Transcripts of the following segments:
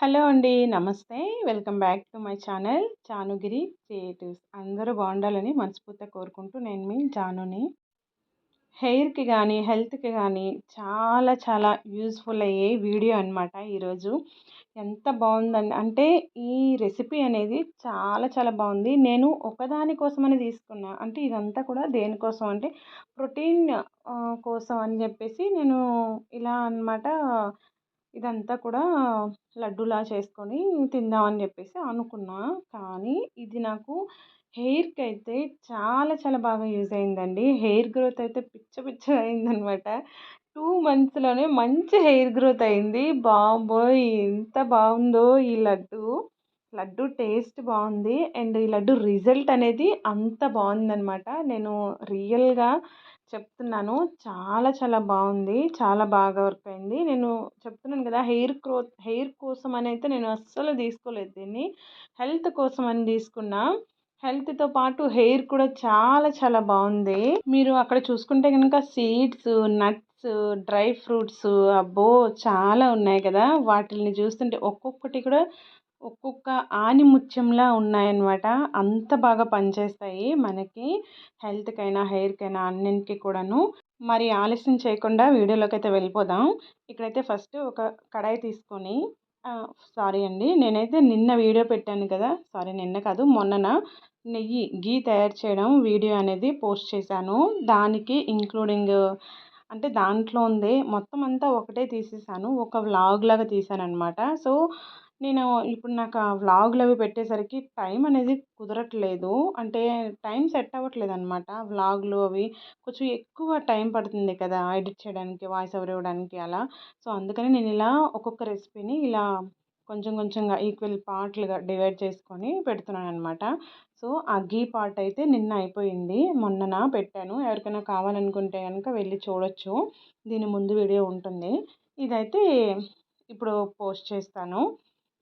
Hello అండి. నమస్తే. Welcome back to my channel Janugiri creatives. అందరూ బాగుండాలని మనస్ఫూర్తిగా కోరుకుంటూ నేను మీ జానుని. హెయిర్‌కి గానీ, హెల్త్‌కి గానీ చాలా చాలా యూజ్‌ఫుల్ అయ్యే వీడియో అనమాట ఈరోజు. ఎంత బావుందండి అంటే ఈ రెసిపీ అనేది చాలా చాలా బావుంది. నేను ఒకదాని కోసమని తీసుకున్నా. అంటే ఇదంతా కూడా దేనికోసం అంటే ప్రోటీన్ కోసం అని జెప్పేసి నేను ఇలా అనమాట ఇదంతా కూడా లడ్డూలా చేసుకొని తిందామని జెప్పేసి అనుకున్నా. కానీ ఇది నాకు హెయిర్‌కైతే చాలా చాలా బాగా యూజ్ అయిందండి. హెయిర్ గ్రోత్ అయితే పిచ్చ పిచ్చగా అయిందనమాట. 2 మంత్స్‌లోనే మంచి హెయిర్ గ్రోత్ అయింది. బాబోయ్! ఎంత బావుందో ఈ లడ్డు. లడ్డు టేస్ట్ బావుంది. అండ్ ఈ లడ్డు రిజల్ట్ అనేది అంత బావుందనమాట. నేను రియల్‌గా చెప్తున్నాను. చాలా చాలా బావుంది. చాలా బాగా వర్క్ అయింది. నేను చెప్తున్నాను కదా! హెయిర్ కోసం అనైతే నేను అస్సలు తీసుకోలేదు దీన్ని. హెల్త్ కోసం అని తీసుకున్నా. హెల్త్‌తో పాటు హెయిర్ కూడా చాలా చాలా బావుంది. మీరు అక్కడ చూసుకుంటే గనుక సీడ్స్, నట్స్, డ్రై ఫ్రూట్స్ అబ్బో! చాలా ఉన్నాయి కదా! వాటిల్ని చూస్తుంటే ఒక్కొక్కటి కూడా ఒక్కొక్క ఆణిముత్యంలా ఉన్నాయన్నమాట. అంత బాగా పనిచేస్తాయి మనకి హెల్త్‌కైనా, హెయిర్‌కైనా అన్నింటికి కూడాను. మరి ఆలస్యం చేయకుండా వీడియోలోకైతే వెళ్ళిపోదాం. ఇక్కడైతే ఫస్ట్ ఒక కడాయి తీసుకొని సారీ అండి. నేనైతే నిన్న వీడియో పెట్టాను కదా! సారీ నిన్న కాదు మొన్నన గీ తయారు చేయడం వీడియో అనేది పోస్ట్ చేశాను. దానికి ఇంక్లూడింగ్ అంటే దాంట్లో ఉంది మొత్తం అంతా ఒకటే తీసేసాను. ఒక వ్లాగ్ లాగా తీశాననమాట. సో, నేను ఇప్పుడు నాకు ఆ వ్లాగులవి పెట్టేసరికి టైం అనేది కుదరట్లేదు. అంటే టైం సెట్ అవ్వట్లేదనమాట. వ్లాగులు అవి కొంచెం ఎక్కువ టైం పడుతుంది కదా! ఎడిట్ చేయడానికి, వాయిస్ ఓవర్ ఇవ్వడానికి అలా. సో, అందుకని నేను ఇలా ఒక్కొక్క రెసిపీని ఇలా కొంచెం కొంచెంగా ఈక్వల్ పార్ట్‌లుగా డివైడ్ చేసుకొని పెడుతున్నాననమాట. సో, ఆ ఘీ పార్ట్ అయితే నిన్న అయిపోయింది. మొన్నన పెట్టాను. ఎవరికైనా కావాలనుకుంటే గనుక వెళ్లి చూడొచ్చు. దీని ముందు వీడియో ఉంటుంది. ఇదైతే ఇప్పుడు పోస్ట్ చేస్తాను.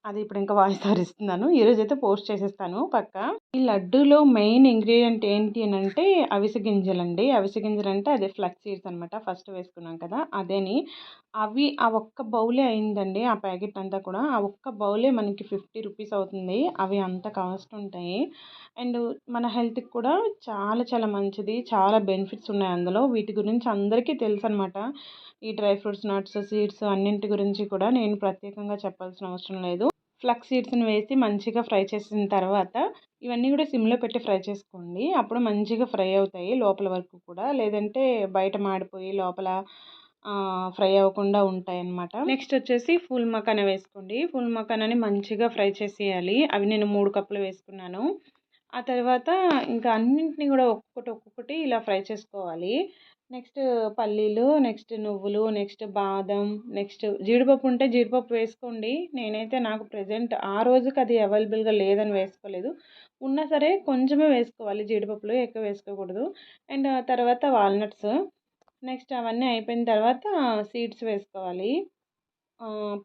అది ఇప్పుడు ఇంకా వాయిస్ ఓవర్ ఇస్తున్నాను. ఈరోజైతే పోస్ట్ చేసేస్తాను పక్కా. ఈ లడ్డూలో మెయిన్ ఇంగ్రీడియంట్ ఏంటి అనంటే అవిసె గింజలండి. అవిసె గింజలంటే అదే ఫ్లక్స్ సీడ్స్ అనమాట. ఫస్ట్ వేసుకున్నాం కదా! అదేని అవి ఆ ఒక్క బౌలే అయిందండి. ఆ ప్యాకెట్ అంతా కూడా. ఆ ఒక్క బౌలే మనకి 50 రూపీస్ అవుతుంది. అవి అంత కాస్ట్ ఉంటాయి. అండ్ మన హెల్త్‌కి కూడా చాలా చాలా మంచిది. చాలా బెనిఫిట్స్ ఉన్నాయి అందులో. వీటి గురించి అందరికీ తెలుసనమాట. ఈ డ్రై ఫ్రూట్స్, నట్స్, సీడ్స్ అన్నింటి గురించి కూడా నేను ప్రత్యేకంగా చెప్పాల్సిన అవసరం లేదు. ఫ్లక్స్ సీడ్స్‌ని వేసి మంచిగా ఫ్రై చేసిన తర్వాత ఇవన్నీ కూడా సిమ్‌లో పెట్టి ఫ్రై చేసుకోండి. అప్పుడు మంచిగా ఫ్రై అవుతాయి లోపల వరకు కూడా. లేదంటే బయట మాడిపోయి లోపల ఫ్రై అవ్వకుండా ఉంటాయన్నమాట. నెక్స్ట్ వచ్చేసి ఫూల్ మఖానా వేసుకోండి. ఫూల్ మఖానాని మంచిగా ఫ్రై చేసేయాలి. అవి నేను 3 కప్పులు వేసుకున్నాను. ఆ తర్వాత ఇంకా అన్నింటిని కూడా ఒక్కొక్కటి ఇలా ఫ్రై చేసుకోవాలి. నెక్స్ట్ పల్లీలు, నెక్స్ట్ నువ్వులు, నెక్స్ట్ బాదం, నెక్స్ట్ జీడిపప్పు ఉంటే జీడిపప్పు వేసుకోండి. నేనైతే నాకు ప్రెజెంట్ ఆ రోజుకి అది అవైలబుల్‌గా లేదని వేసుకోలేదు. ఉన్నా సరే కొంచెమే వేసుకోవాలి జీడిపప్పులు ఎక్కువ వేసుకోకూడదు. అండ్ ఆ తర్వాత వాల్నట్స్. నెక్స్ట్ అవన్నీ అయిపోయిన తర్వాత సీడ్స్ వేసుకోవాలి.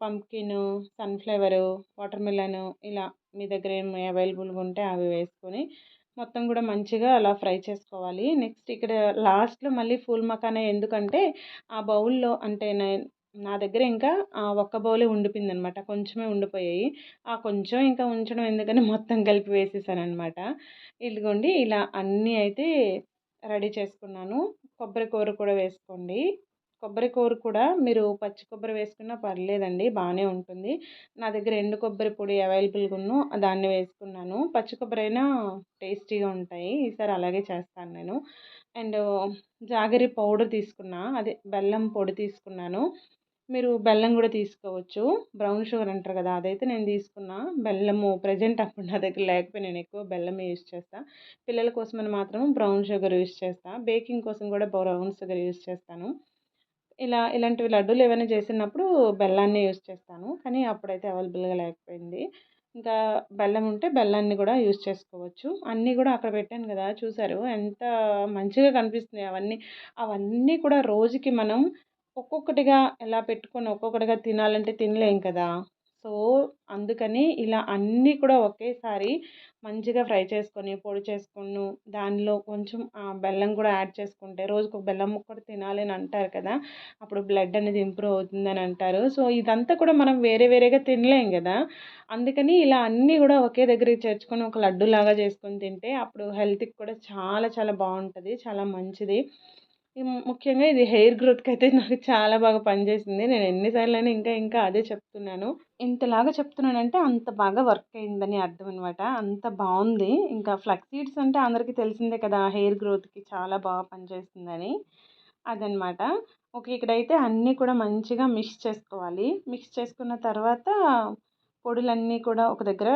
పంప్కిను, సన్‌ఫ్లవరు, వాటర్ మిలను ఇలా మీ దగ్గర ఏమి అవైలబుల్‌గా ఉంటే అవి వేసుకొని మొత్తం కూడా మంచిగా అలా ఫ్రై చేసుకోవాలి. నెక్స్ట్ ఇక్కడ లాస్ట్‌లో మళ్ళీ ఫూల్ మఖానా ఎందుకంటే ఆ బౌల్‌లో అంటే నా దగ్గర ఇంకా ఒక్క బౌలే ఉండిపోయిందనమాట. కొంచెమే ఉండిపోయాయి. ఆ కొంచెం ఇంకా ఉంచడం ఎందుకని మొత్తం కలిపి వేసేసాననమాట. ఇదిగోండి ఇలా అన్నీ అయితే రెడీ చేసుకున్నాను. కొబ్బరి కూర కూడా వేసుకోండి. కొబ్బరి కూర కూడా మీరు పచ్చి కొబ్బరి వేసుకున్నా పర్లేదండి. బానే ఉంటుంది. నా దగ్గర ఎండు కొబ్బరి పొడి అవైలబుల్‌గా దాన్ని వేసుకున్నాను. పచ్చి కొబ్బరైనా టేస్టీగా ఉంటాయి. ఈసారి అలాగే చేస్తాను నేను. అండ్ జాగరి పౌడర్ తీసుకున్నా. అదే బెల్లం పొడి తీసుకున్నాను. మీరు బెల్లం గూడా తీసుకోవచ్చు. బ్రౌన్ షుగర్ అంటారు గదా! అదైతే నేను తీసుకున్నా. బెల్లము ప్రెజెంట్ అప్పుడు నా దగ్గర లేకపోయి నేను ఎక్కువ బెల్లమే యూజ్ చేస్తా. పిల్లల కోసమని మాత్రం బ్రౌన్ షుగర్ యూజ్ చేస్తా. బేకింగ్ కోసం గూడా బ్రౌన్ షుగర్ యూజ్ చేస్తాను. ఇలాంటివి లడ్డూలు ఏవైనా చేసినప్పుడు బెల్లాన్నే యూజ్ చేస్తాను. కానీ అప్పుడైతే అవైలబుల్‌గా లేకపోయింది. ఇంకా బెల్లం ఉంటే బెల్లాన్ని గూడా యూజ్ చేసుకోవచ్చు. అన్నీ గూడా అక్కడ పెట్టాను గదా! చూసారు ఎంత మంచిగా కనిపిస్తున్నాయి అవన్నీ. అవన్నీ కూడా రోజుకి మనం ఒక్కొక్కటిగా ఎలా పెట్టుకొని ఒక్కొక్కటిగా తినాలంటే తినలేం కదా! సో, అందుకని ఇలా అన్నీ కూడా ఒకేసారి మంచిగా ఫ్రై చేసుకొని, పొడి చేసుకొను దానిలో కొంచెం బెల్లం కూడా యాడ్ చేసుకుంటే రోజుకొక బెల్లం ముక్క కూడా తినాలి అని అంటారు కదా! అప్పుడు బ్లడ్ అనేది ఇంప్రూవ్ అవుతుందని అంటారు. సో, ఇదంతా కూడా మనం వేరే వేరేగా తినలేం గదా! అందుకని ఇలా అన్నీ గూడా ఒకే దగ్గరికి చేర్చుకొని ఒక లడ్డూలాగా చేసుకొని తింటే అప్పుడు హెల్త్‌కి కూడా చాలా చాలా బావుంటది. చాలా మంచిది. ముఖ్యంగా ఇది హెయిర్ గ్రోత్‌కయితే నాకు చాలా బాగా పనిచేసింది. నేను ఎన్ని సార్లైనా ఇంకా ఇంకా అదే చెప్తున్నాను. ఇంతలాగా చెప్తున్నానంటే అంత బాగా వర్క్ అయిందని అర్థం అనమాట. అంత బావుంది. ఇంకా ఫ్లక్స్ సీడ్స్ అంటే అందరికీ తెలిసిందే కదా! హెయిర్ గ్రోత్‌కి చాలా బాగా పనిచేస్తుందని. అదనమాట. ఓకే. ఇక్కడైతే అన్నీ కూడా మంచిగా మిక్స్ చేసుకోవాలి. మిక్స్ చేసుకున్న తర్వాత పొడులన్నీ కూడా ఒక దగ్గర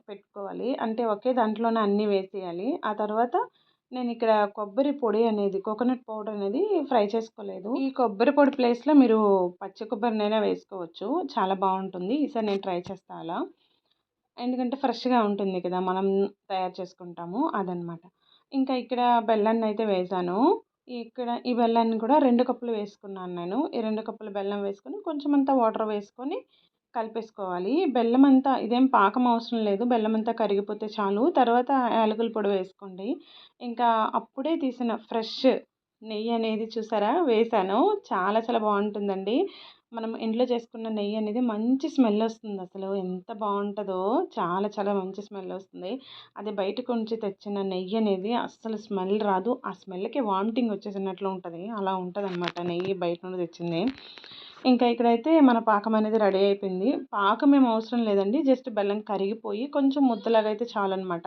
పెట్టుకోవాలి. అంటే ఒకే దాంట్లోనే అన్నీ వేసేయాలి. ఆ తర్వాత నేనిక్కడ కొబ్బరి పొడి అనేది కోకోనట్ పౌడర్ అనేది ఫ్రై చేసుకోలేదు. ఈ కొబ్బరి పొడి ప్లేస్‌లో మీరు పచ్చి కొబ్బరినైనా వేసుకోవచ్చు. చాలా బావుంటుంది. ఈసారి నేను ట్రై చేస్తా అలా. ఎందుకంటే ఫ్రెష్‌గా ఉంటుంది కదా! మనం తయారు చేసుకుంటాము అదనమాట. ఇంకా ఇక్కడ బెల్లాన్నయితే వేశాను. ఇక్కడ ఈ బెల్లాన్ని కూడా 2 కప్పులు వేసుకున్నాను నేను. ఈ 2 కప్పుల బెల్లం వేసుకొని కొంచెమంతా వాటర్ వేసుకొని కలిపేసుకోవాలి. బెల్లమంతా ఇదేం పాకం అవసరం లేదు. బెల్లమంతా కరిగిపోతే చాలు. తర్వాత యాలకుల పొడి వేసుకోండి. ఇంకా అప్పుడే తీసిన ఫ్రెష్ నెయ్యనేది చూసారా వేశాను. చాలా చాలా బావుంటుందండి. మనం ఇంట్లో చేసుకున్న నెయ్యనేది మంచి స్మెల్లొస్తుందసలు. ఎంత బావుంటదో చాలా చాలా మంచి స్మెల్లొస్తుంది. అది బయట నుంచి తెచ్చిన నెయ్యనేది అస్సలు స్మెల్ రాదు. ఆ స్మెల్‌కి వామిటింగ్ వచ్చేసినట్లు ఉంటది. అలా ఉంటదనమాట నెయ్యి బయట నుండి తెచ్చింది. ఇంకా ఇక్కడైతే మన పాకం అనేది రెడీ అయిపోయింది. పాకం ఏం అవసరం లేదండి. జస్ట్ బెల్లం కరిగిపోయి కొంచెం ముద్దలాగా అయితే చాలనమాట.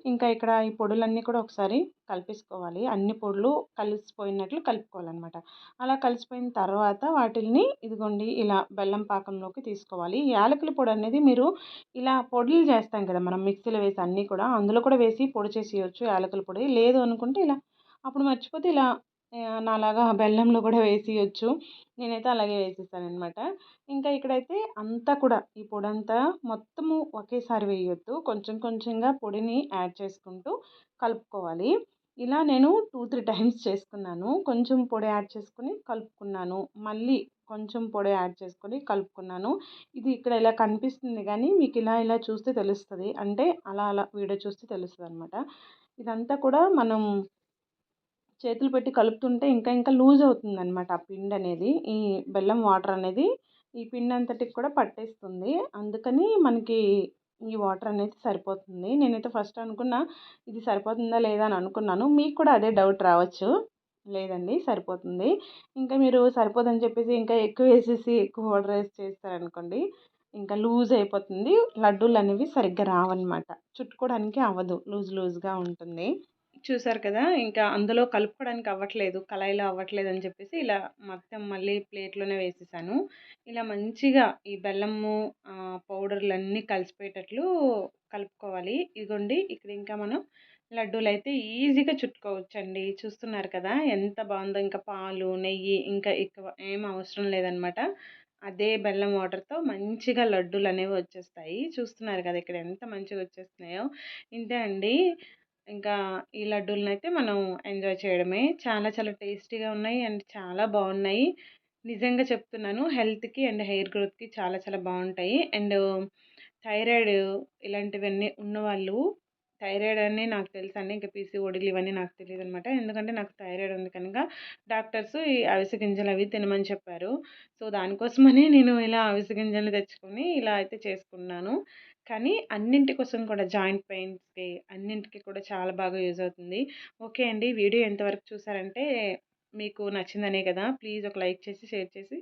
ఇంకా ఇక్కడ ఈ పొడులన్నీ కూడా ఒకసారి కలిపేసుకోవాలి. అన్ని పొడులు కలిసిపోయినట్లు కలుపుకోవాలనమాట. అలా కలిసిపోయిన తర్వాత వాటిల్ని ఇదిగోండి ఇలా బెల్లం పాకంలోకి తీసుకోవాలి. యాలకుల పొడనేది మీరు ఇలా పొడులు చేస్తాం కదా! మనం మిక్సీలో వేసి అన్నీ కూడా అందులో కూడా వేసి పొడి చేసేయొచ్చు యాలకుల పొడి. లేదు అనుకుంటే ఇలా అప్పుడు మర్చిపోతే ఇలా నాలాగా బెల్లంలో కూడా వేసేయొచ్చు. నేనైతే అలాగే వేసేసాననమాట. ఇంకా ఇక్కడైతే అంతా కూడా ఈ పొడంతా మొత్తము ఒకేసారి వేయొద్దు. కొంచెం కొంచెంగా పొడిని యాడ్ చేసుకుంటూ కలుపుకోవాలి. ఇలా నేను 2, 3 టైమ్స్ చేసుకున్నాను. కొంచెం పొడి యాడ్ చేసుకొని కలుపుకున్నాను. మళ్ళీ కొంచెం పొడి యాడ్ చేసుకొని కలుపుకున్నాను. ఇది ఇక్కడ ఇలా కనిపిస్తుంది గానీ మీకు ఇలా ఇలా చూస్తే తెలుస్తది. అంటే అలా అలా వీడియో చూస్తే తెలుస్తదనమాట. ఇదంతా కూడా మనం చేతులు పెట్టి కలుపుతుంటే ఇంకా ఇంకా లూజ్ అవుతుందనమాట ఆ పిండనేది. ఈ బెల్లం వాటర్ అనేది ఈ పిండంతటికి కూడా పట్టేస్తుంది. అందుకని మనకి ఈ వాటర్ అనేది సరిపోతుంది. నేనైతే ఫస్ట్ అనుకున్నా ఇది సరిపోతుందా లేదా అని అనుకున్నాను. మీకు కూడా అదే డౌట్ రావచ్చు. లేదండి సరిపోతుంది. ఇంకా మీరు సరిపోదని చెప్పేసి ఇంకా ఎక్కువేసేసి ఎక్కువ వాటర్ ఏసి చేశారనుకోండి ఇంకా లూజ్ అయిపోతుంది. లడ్డూలనేవి సరిగ్గా రావన్నమాట. చుట్టుకోవడానికి అవ్వదు. లూజ్ లూజ్‌గా ఉంటుంది. చూసారు కదా! ఇంకా అందులో కలుపుకోవడానికి అవ్వట్లేదు. కళాయిలో అవ్వట్లేదని చెప్పేసి ఇలా మొత్తం మళ్ళీ ప్లేట్‌లోనే వేసేసాను. ఇలా మంచిగా ఈ బెల్లము పౌడర్‌లన్నీ కలిసిపోయేటట్లు కలుపుకోవాలి. ఇదిగోండి ఇక్కడ ఇంకా మనం లడ్డూలైతే ఈజీగా చుట్టుకోవచ్చండి. చూస్తున్నారు కదా! ఎంత బావుందో ఇంకా పాలు, నెయ్యి ఇంకా ఎక్కువ ఏం అవసరం లేదనమాట. అదే బెల్లం వాటర్‌తో మంచిగా లడ్డూలనేవి వచ్చేస్తాయి. చూస్తున్నారు కదా! ఇక్కడ ఎంత మంచిగా వచ్చేస్తున్నాయో. ఇంతే అండి. ఇంకా ఈ లడ్డూలనైతే మనం ఎంజాయ్ చేయడమే. చాలా చాలా టేస్టీగా ఉన్నాయి అండ్ చాలా బావున్నాయి. నిజంగా చెప్తున్నాను హెల్త్‌కి అండ్ హెయిర్ గ్రోత్‌కి చాలా చాలా బావుంటాయి. అండ్ థైరాయిడ్ ఇలాంటివన్నీ ఉన్నవాళ్ళు థైరాయిడ్ అని నాకు తెలుసండి. ఇంకా పీసీఓడీలు ఇవన్నీ నాకు తెలీదనమాట. ఎందుకంటే నాకు థైరాయిడ్ ఉంది కనుక డాక్టర్స్ ఈ అవిసె గింజలు అవి తినమని చెప్పారు. సో, దానికోసమని నేను ఇలా అవిసె గింజలు తెచ్చుకొని ఇలా అయితే చేసుకున్నాను. కానీ అన్నింటి కోసం కూడా జాయింట్ పెయిన్స్‌కి అన్నింటికి కూడా చాలా బాగా యూజ్ అవుతుంది. ఓకే అండి. వీడియో ఎంతవరకు చూసారంటే మీకు నచ్చిందనే కదా! ప్లీజ్ ఒక లైక్ చేసి, షేర్ చేసి